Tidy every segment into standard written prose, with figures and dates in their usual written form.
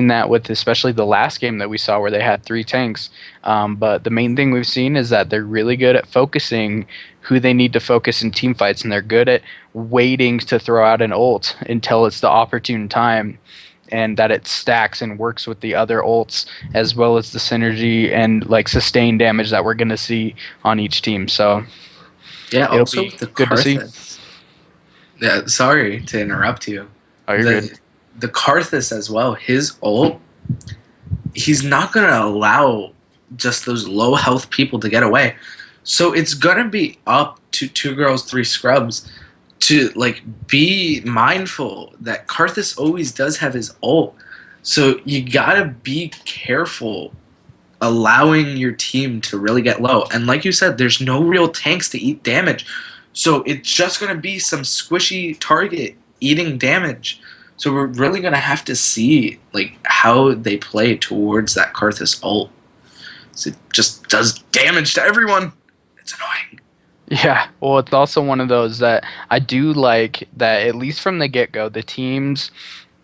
that with especially the last game that we saw where they had three tanks. But the main thing we've seen is that they're really good at focusing who they need to focus in team fights, and they're good at waiting to throw out an ult until it's the opportune time, and that it stacks and works with the other ults as well as the synergy and like sustained damage that we're going to see on each team. So Yeah, it'll also be with the good to see. Karthus. Yeah, sorry to interrupt you. Oh, you're good. The Karthus as well, his ult, he's not gonna allow just those low health people to get away. So it's gonna be up to two girls, three scrubs to like be mindful that Karthus always does have his ult. So you gotta be careful allowing your team to really get low. And like you said, there's no real tanks to eat damage. So it's just going to be some squishy target eating damage. So we're really going to have to see like how they play towards that Karthus ult. So it just does damage to everyone. It's annoying. Yeah, well, it's also one of those that I do like that at least from the get-go, the teams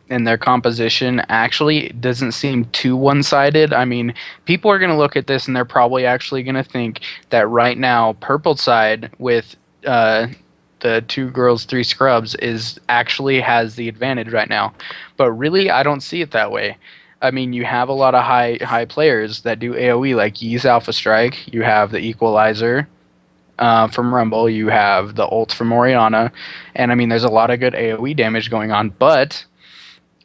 and their composition actually doesn't seem too one-sided. I mean, people are going to look at this and they're probably actually going to think that right now, purple side with the two girls, three scrubs is actually has the advantage right now. But really, I don't see it that way. I mean, you have a lot of high players that do AOE, like Yee's Alpha Strike. You have the Equalizer from Rumble. You have the ult from Oriana, and I mean, there's a lot of good AOE damage going on. But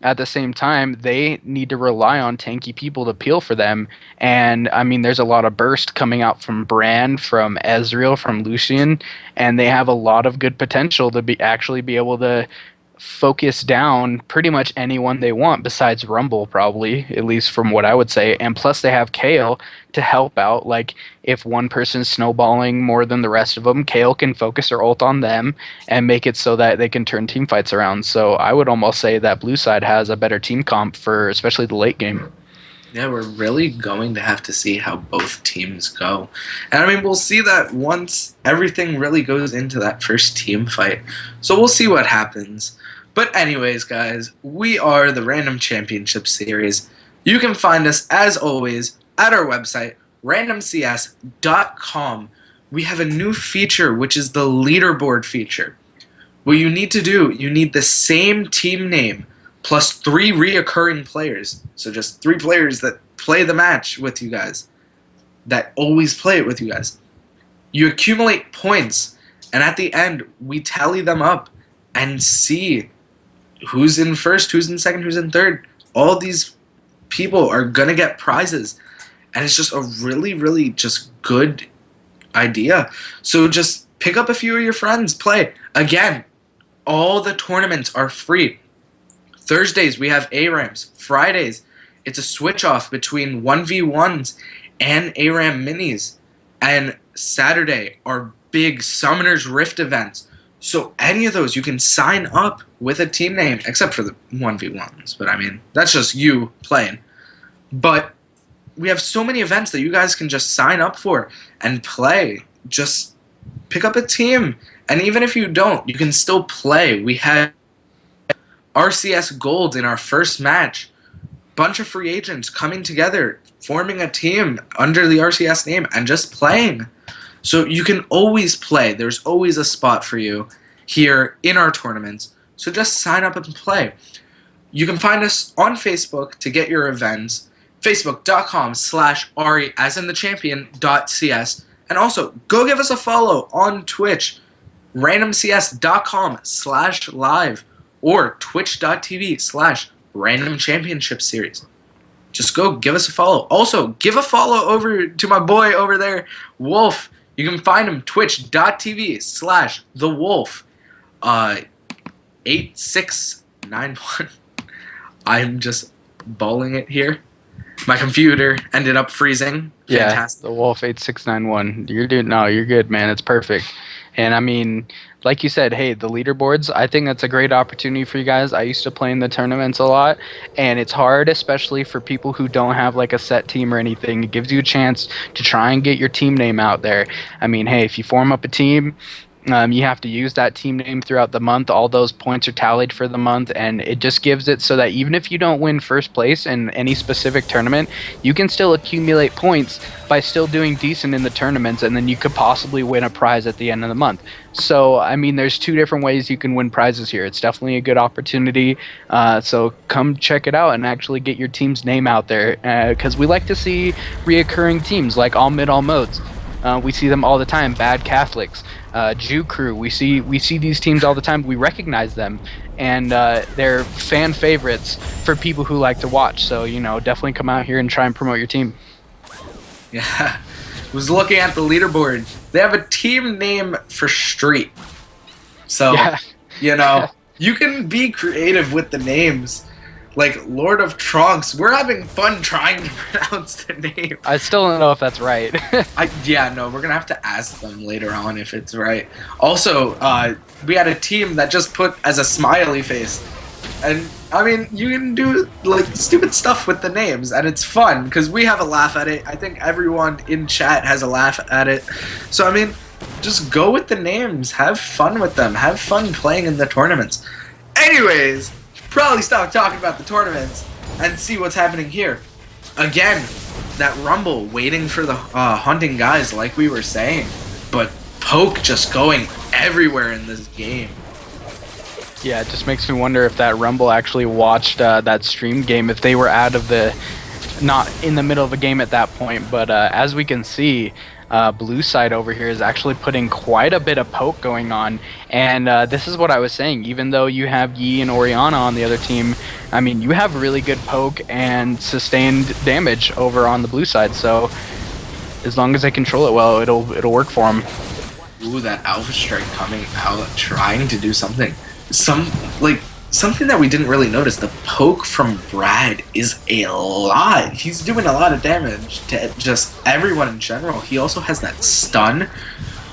at the same time, they need to rely on tanky people to peel for them. And I mean, there's a lot of burst coming out from Brand, from Ezreal, from Lucian, and they have a lot of good potential to be able to focus down pretty much anyone they want besides Rumble, probably, at least from what I would say. And plus, they have Kale to help out. Like, if one person's snowballing more than the rest of them, Kale can focus her ult on them and make it so that they can turn team fights around. So I would almost say that blue side has a better team comp for especially the late game. Yeah, we're really going to have to see how both teams go. And I mean, we'll see that once everything really goes into that first team fight. So we'll see what happens. But anyways, guys, we are the Random Championship Series. You can find us, as always, at our website, randomcs.com. We have a new feature, which is the leaderboard feature. What you need to do, you need the same team name plus three reoccurring players. So just three players that play the match with you guys, that always play it with you guys. You accumulate points, and at the end, we tally them up and see who's in first, who's in second, who's in third. All these people are going to get prizes. And it's just a really, really just good idea. So just pick up a few of your friends, play. Again, all the tournaments are free. Thursdays, we have ARAMs. Fridays, it's a switch off between 1v1s and ARAM minis. And Saturday are big Summoner's Rift events. So any of those, you can sign up with a team name, except for the 1v1s. But I mean, that's just you playing. But we have so many events that you guys can just sign up for and play. Just pick up a team. And even if you don't, you can still play. We had RCS Gold in our first match. Bunch of free agents coming together, forming a team under the RCS name and just playing. So you can always play. There's always a spot for you here in our tournaments. So just sign up and play. You can find us on Facebook to get your events. Facebook.com/Ari as in the champion.cs. And also go give us a follow on Twitch. randomcs.com/live or twitch.tv/random championship series. Just go give us a follow. Also, give a follow over to my boy over there, Wolf. You can find him twitch.tv/thewolf 8691. I'm just bawling it here. My computer ended up freezing. Fantastic. Yeah, the Wolf 8691. You're doing no, you're good, man. It's perfect. And I mean, like you said, hey, the leaderboards, I think that's a great opportunity for you guys. I used to play in the tournaments a lot, and it's hard, especially for people who don't have like a set team or anything. It gives you a chance to try and get your team name out there. I mean, hey, if you form up a team, You have to use that team name throughout the month. All those points are tallied for the month, and it just gives it so that even if you don't win first place in any specific tournament, you can still accumulate points by still doing decent in the tournaments, and then you could possibly win a prize at the end of the month. So, I mean, there's two different ways you can win prizes here. It's definitely a good opportunity. So come check it out and actually get your team's name out there, because we like to see reoccurring teams like All Mid All Modes. We see them all the time. Bad Catholics, Jew Crew. We see these teams all the time. We recognize them, and they're fan favorites for people who like to watch. So definitely come out here and try and promote your team. Yeah. Was looking at the leaderboard. They have a team name for street. So, Yeah. you can be creative with the names. Like Lord of Trunks, we're having fun trying to pronounce the name. I still don't know if that's right. Yeah, no, we're gonna have to ask them later on if it's right. Also, we had a team that just put as a smiley face, and I mean, you can do like stupid stuff with the names, and it's fun because we have a laugh at it. I think everyone in chat has a laugh at it. So I mean, just go with the names, have fun with them, have fun playing in the tournaments. Anyways. Probably stop talking about the tournaments and see what's happening here. Again, that rumble waiting for the hunting guys like we were saying, but poke just going everywhere in this game. Yeah, it just makes me wonder if that Rumble actually watched that stream game, if they were not in the middle of a game at that point. But as we can see, blue side over here is actually putting quite a bit of poke going on, and this is what I was saying. Even though you have Yi and Oriana on the other team, I mean, you have really good poke and sustained damage over on the blue side. So as long as they control it well, it'll work for them. Ooh, that Alpha Strike coming out, trying to do something. Something that we didn't really notice, the poke from Brad is a lot. He's doing a lot of damage to just everyone in general. He also has that stun,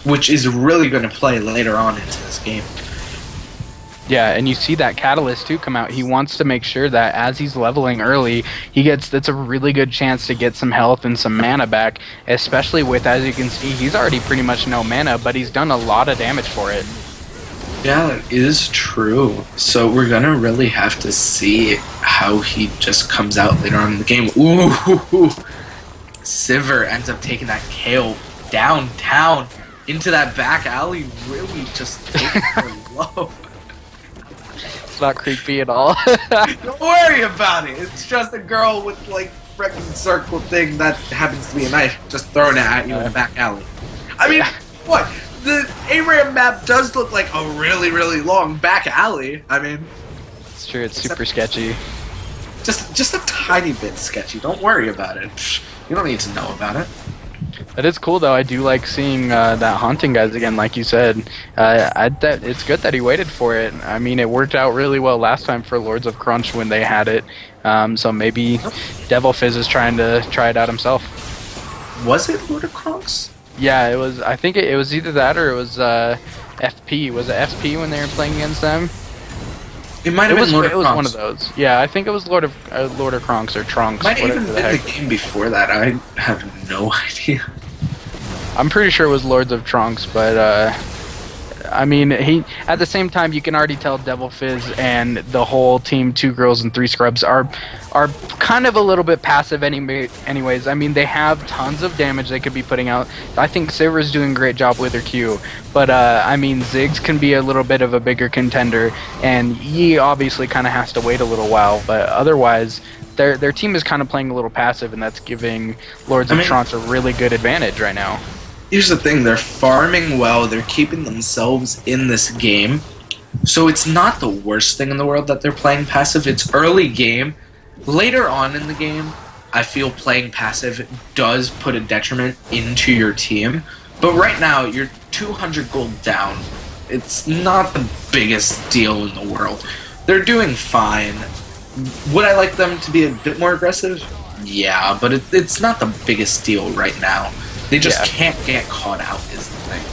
which is really going to play later on into this game. Yeah, and you see that Catalyst too come out. He wants to make sure that as he's leveling early, that's a really good chance to get some health and some mana back, especially with, as you can see, he's already pretty much no mana, but he's done a lot of damage for it. Yeah, that is true. So we're gonna really have to see how he just comes out later on in the game. Ooh, Sivir ends up taking that KO downtown into that back alley, really just taking her low. It's not creepy at all. Don't worry about it. It's just a girl with like freaking circle thing that happens to be a knife, just throwing it at you in the back alley. I mean, what? The ARAM map does look like a really, really long back alley. I mean, It's true. It's super sketchy. just a tiny bit sketchy. Don't worry about it. You don't need to know about it. That is cool, though. I do like seeing that haunting guys again, like you said. It's good that he waited for it. I mean, it worked out really well last time for Lords of Crunch when they had it. So maybe Devil Fizz is trying to try it out himself. Was it Lord of Crunch? Yeah, it was. I think it was either that or it was FP. Was it FP when they were playing against them? It might have been Lord of Crunch. It was one of those. Yeah, I think it was Lord of Kronks or Trunks. Might even been the game before that. I have no idea. I'm pretty sure it was Lords of Trunks, but I mean, at the same time, you can already tell Devil Fizz and the whole team, 2 girls and 3 scrubs, are kind of a little bit passive anyways. I mean, they have tons of damage they could be putting out. I think Sivir's doing a great job with her Q, but I mean, Ziggs can be a little bit of a bigger contender, and Yi obviously kind of has to wait a little while, but otherwise, their team is kind of playing a little passive, and that's giving Lords of Trunks a really good advantage right now. Here's the thing, they're farming well, they're keeping themselves in this game, so it's not the worst thing in the world that they're playing passive. It's early game. Later on in the game, I feel playing passive does put a detriment into your team, but right now, you're 200 gold down. It's not the biggest deal in the world. They're doing fine. Would I like them to be a bit more aggressive? Yeah, but it's not the biggest deal right now. They just can't get caught out is the thing.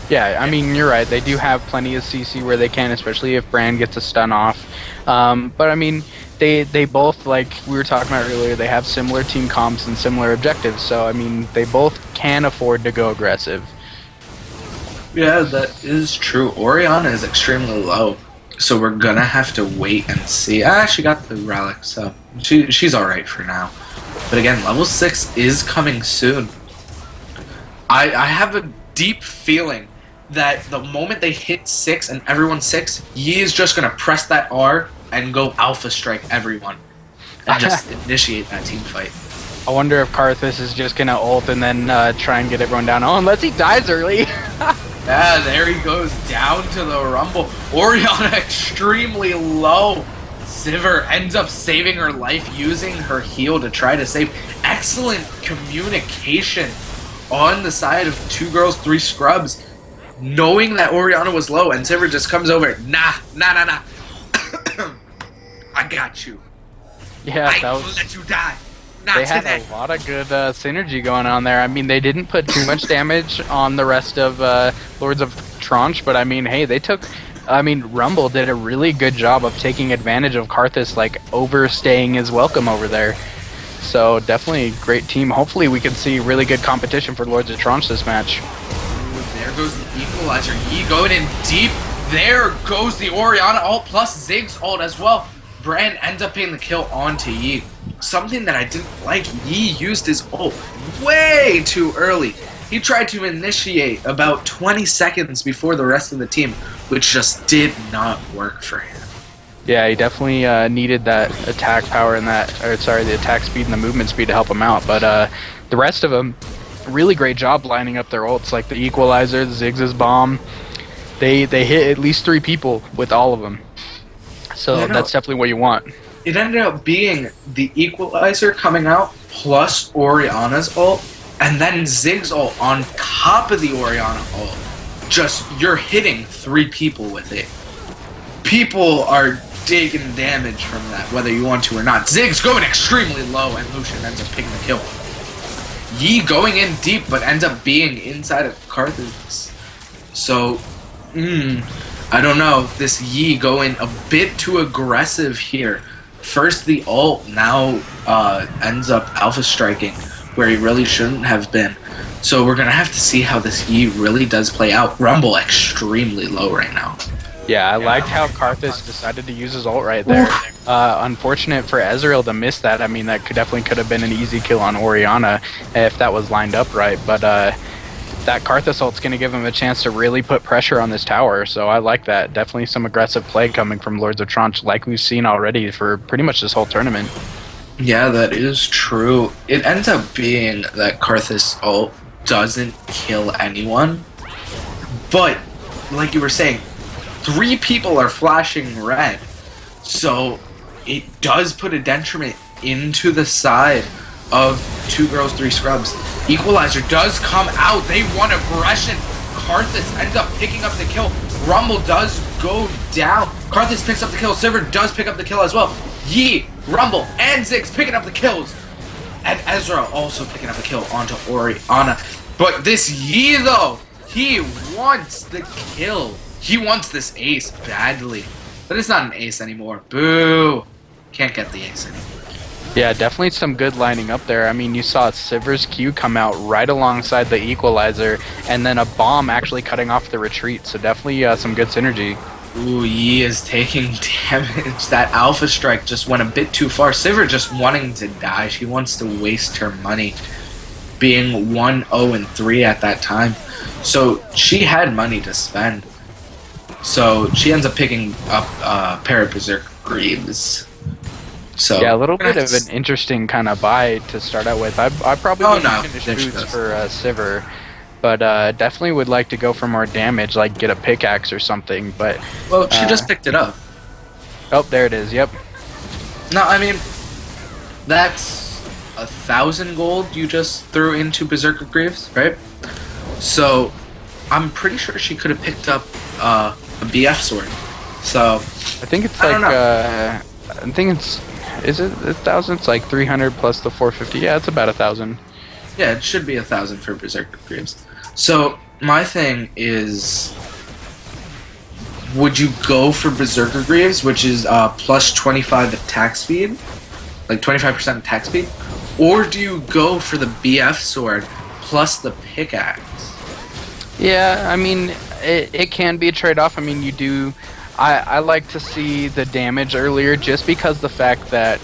Yeah, I mean, you're right. They do have plenty of CC where they can, especially if Brand gets a stun off. But I mean, they both, like we were talking about earlier, they have similar team comps and similar objectives. So, I mean, they both can afford to go aggressive. Yeah, that is true. Oriana is extremely low, so we're gonna have to wait and see. Ah, she got the relic, so she's all right for now. But again, level 6 is coming soon. I have a deep feeling that the moment they hit 6 and everyone's 6, Yi is just gonna press that R and go alpha strike everyone and just initiate that team fight. I wonder if Karthus is just gonna ult and then try and get everyone down. Oh, unless he dies early. Yeah, there he goes down to the rumble. Oriana extremely low. Sivir ends up saving her life using her heal to try to save. Excellent communication on the side of 2 girls, 3 scrubs. Knowing that Oriana was low and Sivir just comes over. Nah. I got you. Yeah, I that will was. let you die. Not They had today. a lot of good synergy going on there. I mean, they didn't put too much damage on the rest of Lords of Tranche, but I mean, hey, they took. I mean, Rumble did a really good job of taking advantage of Karthus, like overstaying his welcome over there. So definitely a great team. Hopefully, we can see really good competition for Lords of Tranche this match. Ooh, there goes the equalizer. Yi going in deep. There goes the Oriana ult plus Ziggs ult as well. Brand ends up getting the kill onto Yi. Something that I didn't like, Yi used his ult way too early. He tried to initiate about 20 seconds before the rest of the team, which just did not work for him. Yeah, he definitely needed that attack power and the attack speed and the movement speed to help him out. But the rest of them, really great job lining up their ults, like the Equalizer, the Ziggs' bomb. They hit at least 3 people with all of them. So Yeah, no. that's definitely what you want. It ended up being the Equalizer coming out plus Oriana's ult, and then Ziggs ult on top of the Oriana ult. Just, you're hitting 3 people with it. People are taking damage from that, whether you want to or not. Ziggs going extremely low, and Lucian ends up picking the kill. Yi going in deep, but ends up being inside of Karthus. So, I don't know. This Yi going a bit too aggressive here. First the ult, now ends up alpha striking where he really shouldn't have been. So we're gonna have to see how this Yi really does play out. Rumble extremely low right now. Yeah, I liked how Karthus decided to use his ult right there. Unfortunate for Ezreal to miss that. I mean, that definitely could have been an easy kill on Oriana if that was lined up right. But that Karthus ult's going to give him a chance to really put pressure on this tower. So I like that. Definitely some aggressive play coming from Lords of Tranche like we've seen already for pretty much this whole tournament. Yeah, that is true. It ends up being that Karthus ult doesn't kill anyone. But, like you were saying, 3 people are flashing red. So it does put a detriment into the side of 2 girls, 3 scrubs. Equalizer does come out. They want aggression. Karthus ends up picking up the kill. Rumble does go down. Karthus picks up the kill. Sivir does pick up the kill as well. Yi, Rumble, and Ziggs picking up the kills. And Ezra also picking up a kill onto Oriana. But this Yi, though, he wants the kill. He wants this ace badly. But it's not an ace anymore. Boo. Can't get the ace anymore. Yeah, definitely some good lining up there. I mean, you saw Sivir's Q come out right alongside the Equalizer, and then a bomb actually cutting off the retreat. So definitely some good synergy. Ooh, Yi is taking damage. That Alpha Strike just went a bit too far. Sivir just wanting to die. She wants to waste her money. Being 1-0-3 at that time. So she had money to spend. So she ends up picking up a pair of Berserk Greaves. So yeah, a little bit of an interesting kind of buy to start out with. I probably wouldn't finish boots for Sivir, but definitely would like to go for more damage, like get a pickaxe or something. But well, she just picked it up. Oh, there it is. Yep. No, I mean that's 1,000 gold you just threw into Berserker Greaves, right? So I'm pretty sure she could have picked up a BF sword. So I think it's like I think it's. Is it 1,000? It's like 300 plus the 450. Yeah, it's about 1,000. Yeah, it should be 1,000 for Berserker Greaves. So my thing is, would you go for Berserker Greaves, which is plus 25 attack speed, like 25% attack speed, or do you go for the BF sword plus the pickaxe? Yeah, I mean, it can be a trade-off. I mean, you do. I like to see the damage earlier just because the fact that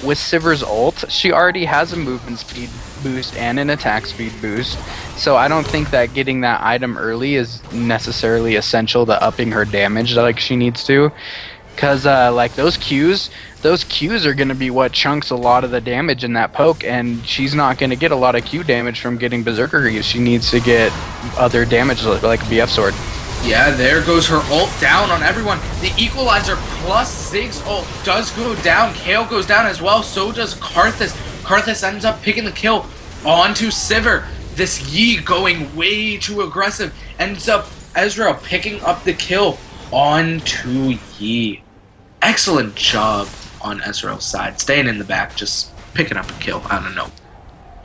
with Sivir's ult, she already has a movement speed boost and an attack speed boost. So I don't think that getting that item early is necessarily essential to upping her damage like she needs to. Because like those Qs are going to be what chunks a lot of the damage in that poke, and she's not going to get a lot of Q damage from getting Berserker Greaves. She needs to get other damage like a BF Sword. Yeah, there goes her ult down on everyone. The equalizer plus Zig's ult does go down. Kale goes down as well. So does Karthus. Karthus ends up picking the kill onto Sivir. This Yi going way too aggressive. Ends up Ezreal picking up the kill onto Yi. Excellent job on Ezreal's side. Staying in the back, just picking up a kill. I don't know.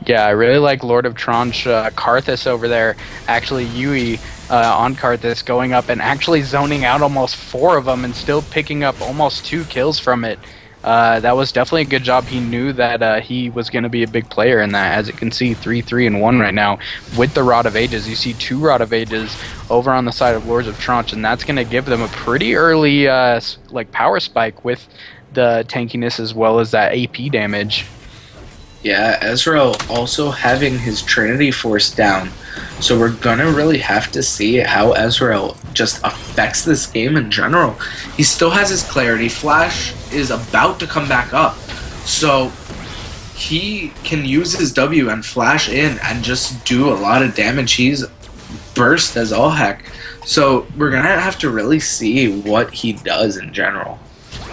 Yeah, I really like Lord of Tranche Karthus over there. Actually, Yui on Karthus going up and actually zoning out almost 4 of them and still picking up almost 2 kills from it. That was definitely a good job. He knew that he was going to be a big player in that. As you can see, 3-3-1 right now with the Rod of Ages. You see 2 Rod of Ages over on the side of Lords of Tranche, and that's going to give them a pretty early like power spike with the tankiness as well as that AP damage. Yeah, Ezreal also having his Trinity Force down. So we're gonna really have to see how Ezreal just affects this game in general. He still has his Clarity. Flash is about to come back up. So he can use his W and flash in and just do a lot of damage. He's burst as all heck. So we're gonna have to really see what he does in general.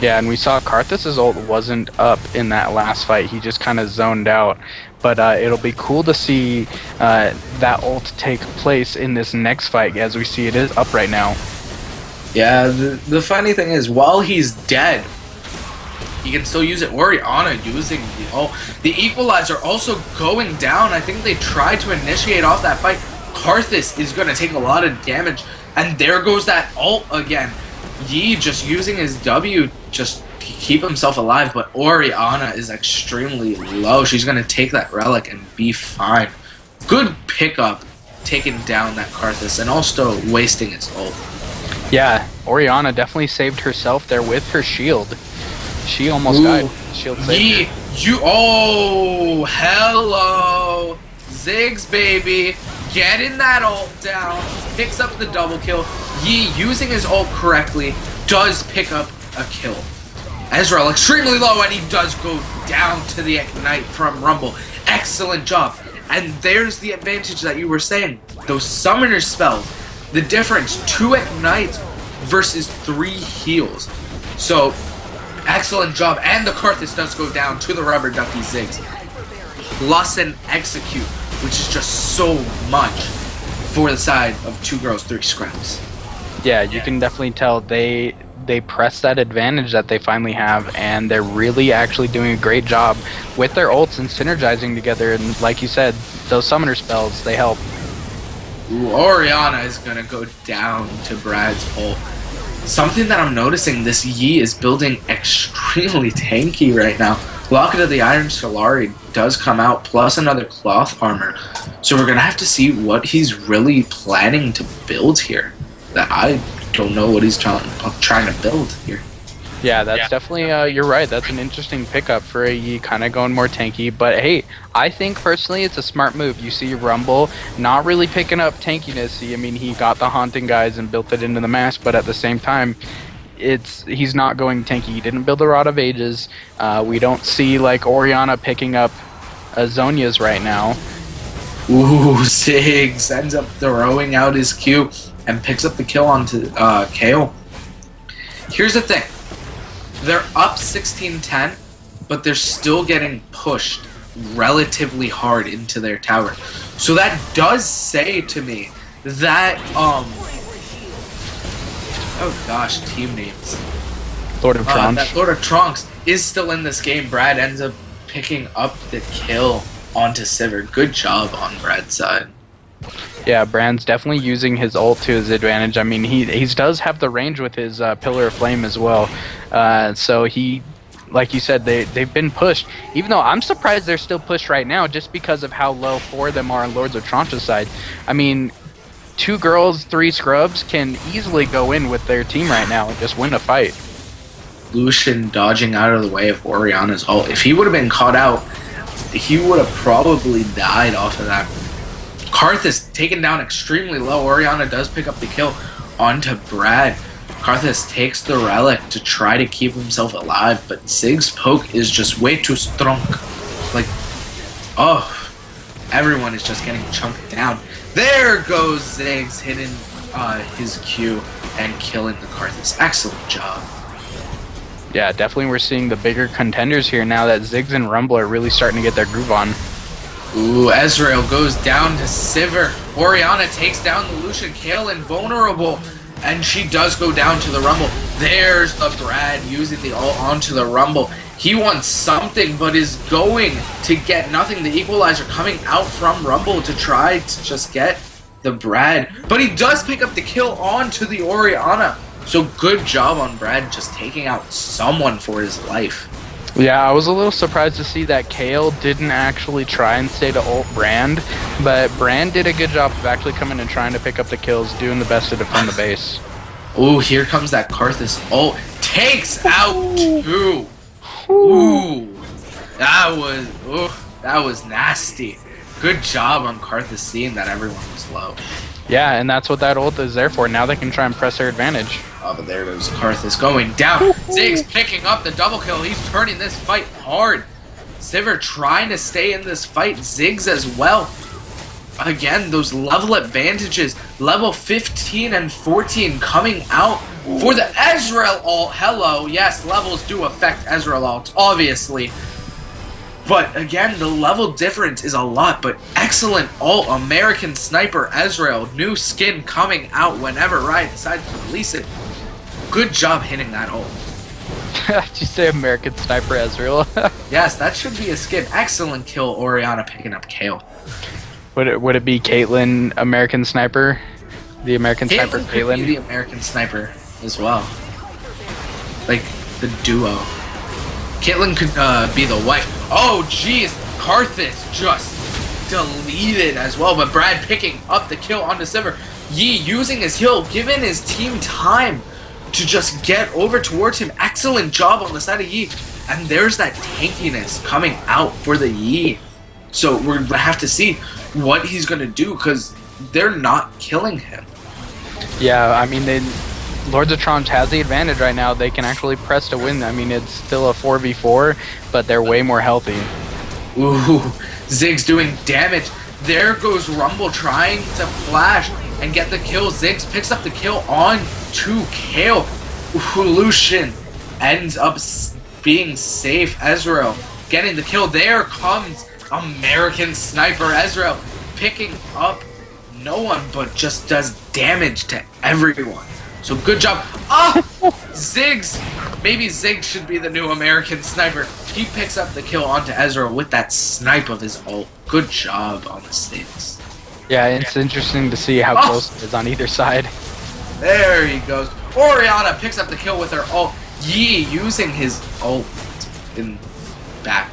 Yeah, and we saw Karthus' ult wasn't up in that last fight. He just kind of zoned out. But it'll be cool to see that ult take place in this next fight, as we see it is up right now. Yeah, the funny thing is, while he's dead, he can still use it. Orianna using the ult. The equalizer also going down. I think they tried to initiate off that fight. Karthus is going to take a lot of damage. And there goes that ult again. Yi just using his W just to keep himself alive, but Orianna is extremely low. She's going to take that relic and be fine. Good pickup taking down that Karthus and also wasting his ult. Yeah, Orianna definitely saved herself there with her shield. She almost died. Shield saved her. Oh, hello. Ziggs, baby. Getting that ult down. Picks up the double kill. Yi, using his ult correctly, does pick up a kill. Ezreal extremely low, and he does go down to the Ignite from Rumble. Excellent job. And there's the advantage that you were saying. Those summoner spells. The difference, 2 Ignites versus 3 heals. So, excellent job. And the Karthus does go down to the Rubber Ducky Ziggs. Plus an Execute, which is just so much for the side of 2 girls, 3 scraps. Yeah, you can definitely tell they press that advantage that they finally have, and they're really actually doing a great job with their ults and synergizing together. And like you said, those summoner spells, they help. Ooh, Orianna is gonna go down to Brad's ult. Something that I'm noticing, this Yi is building extremely tanky right now. Locket of the Iron Solari does come out, plus another cloth armor. So we're gonna have to see what he's really planning to build here. That I don't know what he's trying to build here. Yeah, that's definitely, you're right, that's an interesting pickup for a Yi, kind of going more tanky. But hey, I think personally it's a smart move. You see Rumble not really picking up tankiness. I mean, he got the Haunting guys and built it into the mask, but at the same time, he's not going tanky. He didn't build a Rod of Ages. We don't see like Orianna picking up Zhonya's right now. Ooh, Ziggs ends up throwing out his Q and picks up the kill onto Kale. Here's the thing. They're up 16-10, but they're still getting pushed relatively hard into their tower. So that does say to me that, oh gosh, team names. Lord of Tranche. That Lord of Trunks is still in this game. Brad ends up picking up the kill onto Sivir. Good job on Brad's side. Yeah, Brand's definitely using his ult to his advantage. I mean, he does have the range with his Pillar of Flame as well. So he, like you said, they've been pushed. Even though I'm surprised they're still pushed right now just because of how low 4 of them are on Lords of Tranche's side. I mean, 2 girls, 3 scrubs can easily go in with their team right now and just win a fight. Lucian dodging out of the way of Oriana's ult. If he would have been caught out, he would have probably died off of that. Karth is taken down extremely low. Oriana does pick up the kill onto Brad. Karthus takes the relic to try to keep himself alive, but Zig's poke is just way too strong. Like, oh, everyone is just getting chunked down. There goes Ziggs hitting his Q and killing the Karthus. Excellent job. Yeah, definitely we're seeing the bigger contenders here now that Ziggs and Rumble are really starting to get their groove on. Ooh, Ezreal goes down to Sivir. Oriana takes down the Lucian. Kayle invulnerable. And she does go down to the Rumble. There's the Brad using the ult onto the Rumble. He wants something, but is going to get nothing. The Equalizer coming out from Rumble to try to just get the Brad. But he does pick up the kill onto the Oriana. So good job on Brad just taking out someone for his life. Yeah, I was a little surprised to see that Kayle didn't actually try and stay to ult Brand, but Brand did a good job of actually coming and trying to pick up the kills, doing the best to defend the base. Ooh, here comes that Karthus ult. Takes out 2. Ooh, that was nasty. Good job on Karthus seeing that everyone was low. Yeah, and that's what that ult is there for. Now they can try and press their advantage. Oh, but there goes Karthus going down. Ziggs picking up the double kill. He's turning this fight hard. Sivir trying to stay in this fight. Ziggs as well. Again, those level advantages. Level 15 and 14 coming out for the Ezreal ult. Hello. Yes, levels do affect Ezreal ult, obviously. But again, the level difference is a lot, but excellent ult. American Sniper Ezreal. New skin coming out whenever Riot decides to release it. Good job hitting that ult. Did you say American Sniper Ezreal? Yes, that should be a skin. Excellent kill, Oriana picking up Kayle. Would it be Caitlyn American Sniper? The American Sniper Could be Caitlyn? the American Sniper as well. Like, the duo. Caitlyn could be the wife. Oh, jeez. Karthus just deleted as well. But Brad picking up the kill onto Sivir. Yi using his heal, giving his team time to just get over towards him. Excellent job on the side of Yi. And there's that tankiness coming out for the Yi. So we're going to have to see what he's going to do because they're not killing him. Yeah, I mean, Lords of Tranche has the advantage right now. They can actually press to win. I mean, it's still a 4v4, but they're way more healthy. Ooh, Ziggs doing damage. There goes Rumble trying to flash and get the kill. Ziggs picks up the kill on to Kayle. Ooh, Lucian ends up being safe. Ezreal getting the kill. There comes American Sniper Ezreal picking up no one, but just does damage to everyone. So good job. Oh, Ziggs. Maybe Ziggs should be the new American Sniper. He picks up the kill onto Ezreal with that snipe of his ult. Good job on the stakes. Yeah, it's interesting to see how close it is on either side. There he goes. Oriana picks up the kill with her ult. Yi using his ult in back.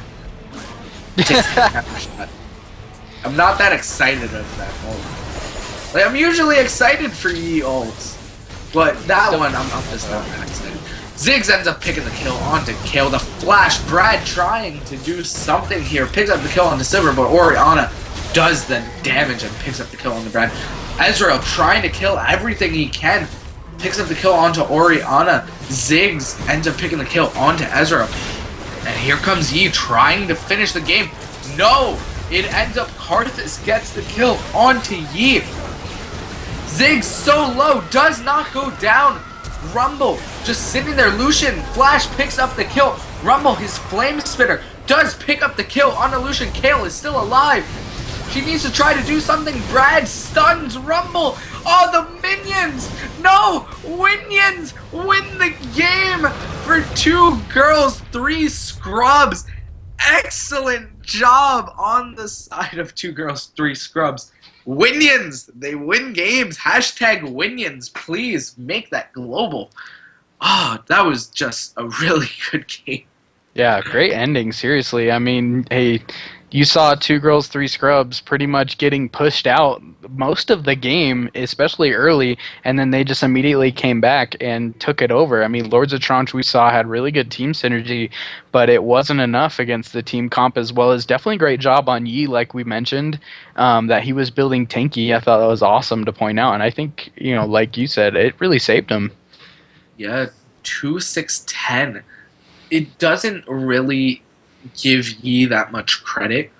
I'm not that excited of that ult. Like, I'm usually excited for Yi ults. But that one, I'm just not that excited. Ziggs ends up picking the kill onto Kayle. The flash, Brad trying to do something here. Picks up the kill onto Sivir, but Oriana does the damage and picks up the kill onto Brad. Ezreal trying to kill everything he can. Picks up the kill onto Oriana. Ziggs ends up picking the kill onto Ezreal. And here comes Yi trying to finish the game. No! It ends up Karthus gets the kill onto Yi. Ziggs so low, does not go down. Rumble just sitting there. Lucian flash picks up the kill. Rumble, his flame spitter, does pick up the kill on the Lucian. Kayle is still alive. She needs to try to do something. Brad stuns Rumble. Oh, the minions! No! Winions win the game for 2 girls, 3 scrubs. Excellent job on the side of 2 girls, 3 scrubs. Winions! They win games. Hashtag Winions. Please make that global. Oh, that was just a really good game. Yeah, great ending, seriously. I mean, hey, You saw two girls, three scrubs pretty much getting pushed out most of the game, especially early, and then they just immediately came back and took it over. I mean, Lords of Tranche we saw had really good team synergy, but it wasn't enough against the team comp as well as definitely great job on Yi, like we mentioned, that he was building tanky. I thought that was awesome to point out, and I think, like you said, it really saved him. Yeah, 2-6-10. It doesn't really give Yi that much credit,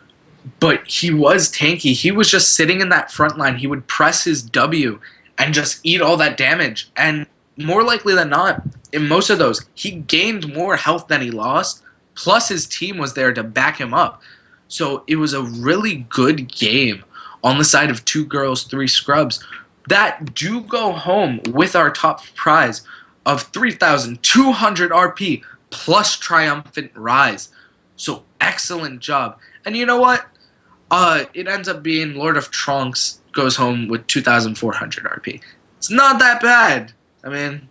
but he was tanky. He was just sitting in that front line. He would press his W and just eat all that damage. And more likely than not, in most of those, he gained more health than he lost. Plus, his team was there to back him up. So it was a really good game on the side of two girls, three scrubs that do go home with our top prize of 3,200 RP plus triumphant rise. So excellent job. And you know what? It ends up being Lord of Trunks goes home with 2,400 RP. It's not that bad. I mean,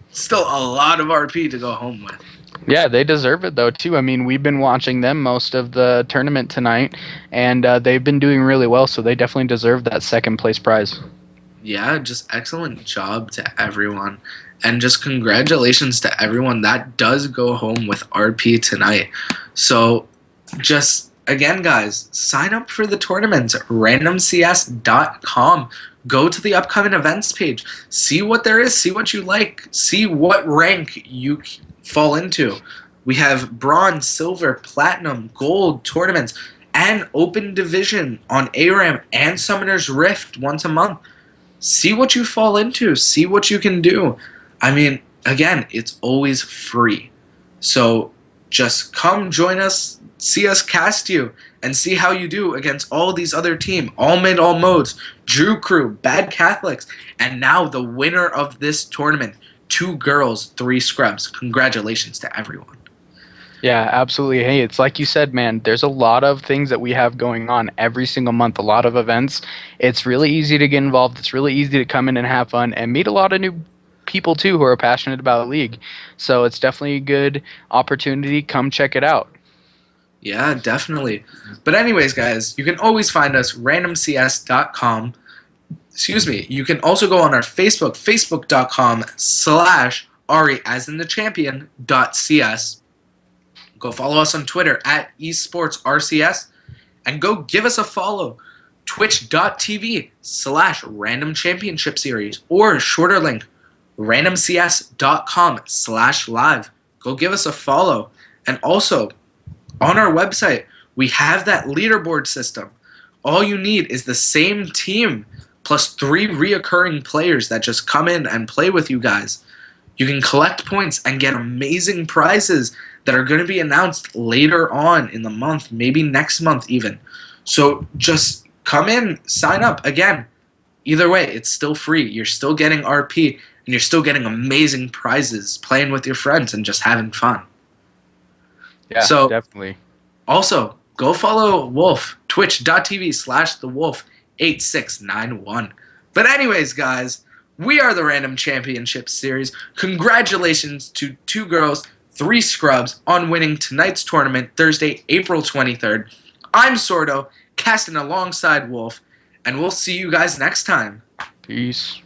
still a lot of RP to go home with. Yeah, they deserve it though too. I mean, we've been watching them most of the tournament tonight, and they've been doing really well. So they definitely deserve that second place prize. Yeah, just excellent job to everyone. And just congratulations to everyone that does go home with RP tonight. So just again, guys, sign up for the tournament at randomcs.com. Go to the upcoming events page. See what there is. See what you like. See what rank you fall into. We have bronze, silver, platinum, gold tournaments and open division on ARAM and Summoner's Rift once a month. See what you fall into. See what you can do. I mean, again, it's always free. So just come join us, see us cast you, and see how you do against all these other teams. All mid, all modes, Drew Crew, Bad Catholics, and now the winner of this tournament, two girls, three scrubs. Congratulations to everyone. Yeah, absolutely. Hey, it's like you said, man, there's a lot of things that we have going on every single month, a lot of events. It's really easy to get involved. It's really easy to come in and have fun and meet a lot of new people too who are passionate about League. So it's definitely a good opportunity. Come check it out. Yeah, definitely. But anyways, guys, you can always find us randomcs.com. Excuse me. You can also go on our Facebook, facebook.com/Ari as in the champion .cs. Go follow us on Twitter at esportsrcs and go give us a follow. Twitch.tv/random championship series or shorter link randomcs.com/live. Go give us a follow. And also on our website, we have that leaderboard system. All you need is the same team plus 3 reoccurring players that just come in and play with you guys. You can collect points and get amazing prizes that are going to be announced later on in the month, maybe next month even. So just come in, sign up. Again, either way, it's still free. You're still getting RP, and you're still getting amazing prizes playing with your friends and just having fun. Yeah, So definitely. also, go follow Wolf, twitch.tv/thewolf8691. But anyways, guys, we are the Random Championship Series. Congratulations to two girls, three scrubs on winning tonight's tournament, Thursday, April 23rd. I'm Sordo, casting alongside Wolf, and we'll see you guys next time. Peace.